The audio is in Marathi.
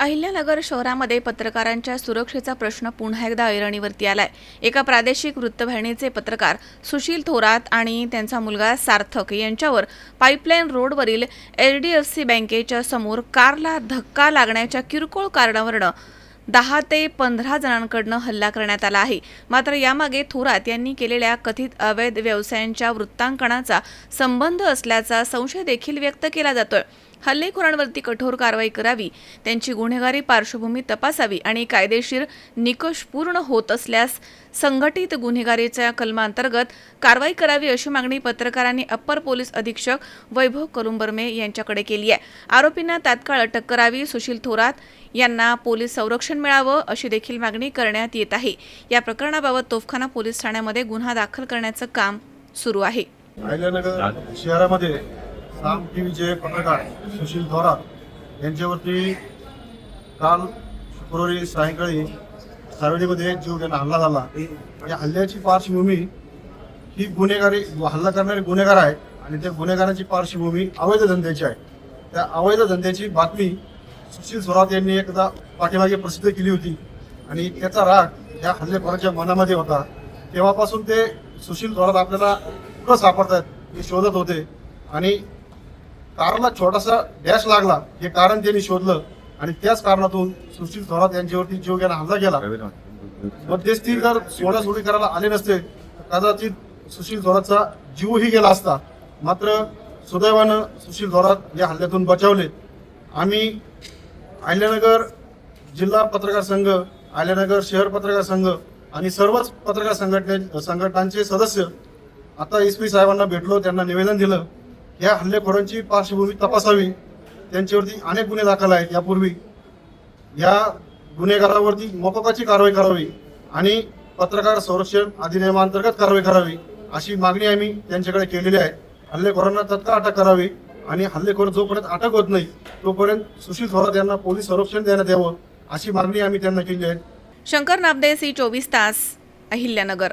अहिल्यानगर शहरामध्ये पत्रकारांच्या सुरक्षेचा प्रश्न पुन्हा एकदा ऐरणीवरती आलाय। एका प्रादेशिक वृत्तवाहिनीचे पत्रकार सुशील थोरात आणि त्यांचा मुलगा सार्थक यांच्यावर पाईपलाईन रोडवरील HDFC बँकेच्या समोर कारला धक्का लागण्याच्या किरकोळ कारणावरून 10 ते 15 जणांकडून हल्ला करण्यात आला आहे। मात्र यामागे थोरात यांनी केलेल्या कथित अवैध व्यवसायांच्या वृत्तांकनाचा संबंध असल्याचा संशय देखील व्यक्त केला जातोय। हल्लेखोरांवरती कठोर कारवाई करावी, त्यांची गुन्हेगारी पार्श्वभूमी तपासावी आणि कायदेशीर निकष पूर्ण होत असल्यास संघटित गुन्हेगारीच्या कलमांतर्गत कारवाई करावी अशी मागणी पत्रकारांनी अप्पर पोलीस अधीक्षक वैभव कलुंबर्मे यांच्याकडे केली आहे। आरोपींना तात्काळ अटक करावी, सुशील थोरात यांना पोलीस संरक्षण मिळावं अशी देखील मागणी करण्यात येत आहे। या प्रकरणाबाबत तोफखाना पोलीस ठाण्यामध्ये गुन्हा दाखल करण्याचं काम सुरू आहे। अहिल्यानगर शहरामध्ये साम टीव्हीचे पत्रकार सुशील थोरात यांच्यावरती काल शुक्रवारी सायंकाळी सावेडीमध्ये जीवघेणा हल्ला झाला। या हल्ल्याची पार्श्वभूमी ही हल्ला करणारे गुन्हेगार आहे आणि त्या गुन्हेगारांची पार्श्वभूमी अवैध धंद्याची आहे। त्या अवैध धंद्याची बातमी सुशील थोरात यांनी एकदा पाठीमागे प्रसिद्ध केली होती आणि त्याचा राग या हल्लेखोरांच्या मनामध्ये होता। तेव्हापासून ते सुशील थोरात आपल्याला कुठं सापडतात हे शोधत होते आणि कारला छोटासा डॅश लागला हे कारण त्यांनी शोधलं आणि त्याच कारणातून सुशील थोरात यांच्यावरती जीवघेणा हल्ला केला। मध्यस्थी जर सोडासोडी करायला आले नसते तर कदाचित सुशील थोरातचा जीवही गेला असता। मात्र सुदैवानं सुशील थोरात या हल्ल्यातून बचावले। आम्ही अहिल्यानगर जिल्हा पत्रकार संघ, अहिल्यानगर शहर पत्रकार संघ आणि सर्वच पत्रकार संघटनांचे सदस्य आता SP साहेबांना भेटलो, त्यांना निवेदन दिलं या हल्लेखोरांची पार्श्वभूमी तपासावी, त्यांच्यावरती अनेक गुन्हे दाखल आहेत यापूर्वी, या गुन्हेगारावरती मोकोकाची कारवाई करावी आणि पत्रकार संरक्षण अधिनियमांतर्गत कारवाई करावी अशी मागणी आम्ही त्यांच्याकडे केलेली आहे। हल्लेखोरांना तत्काळ अटक करावी आणि हल्लेखोर जोपर्यंत अटक होत नाही तोपर्यंत सुशील थोरात यांना पोलीस संरक्षण देण्यात यावं अशी मागणी आम्ही त्यांना केली आहे। शंकर नाबदे, C24 तास, अहिल्यानगर।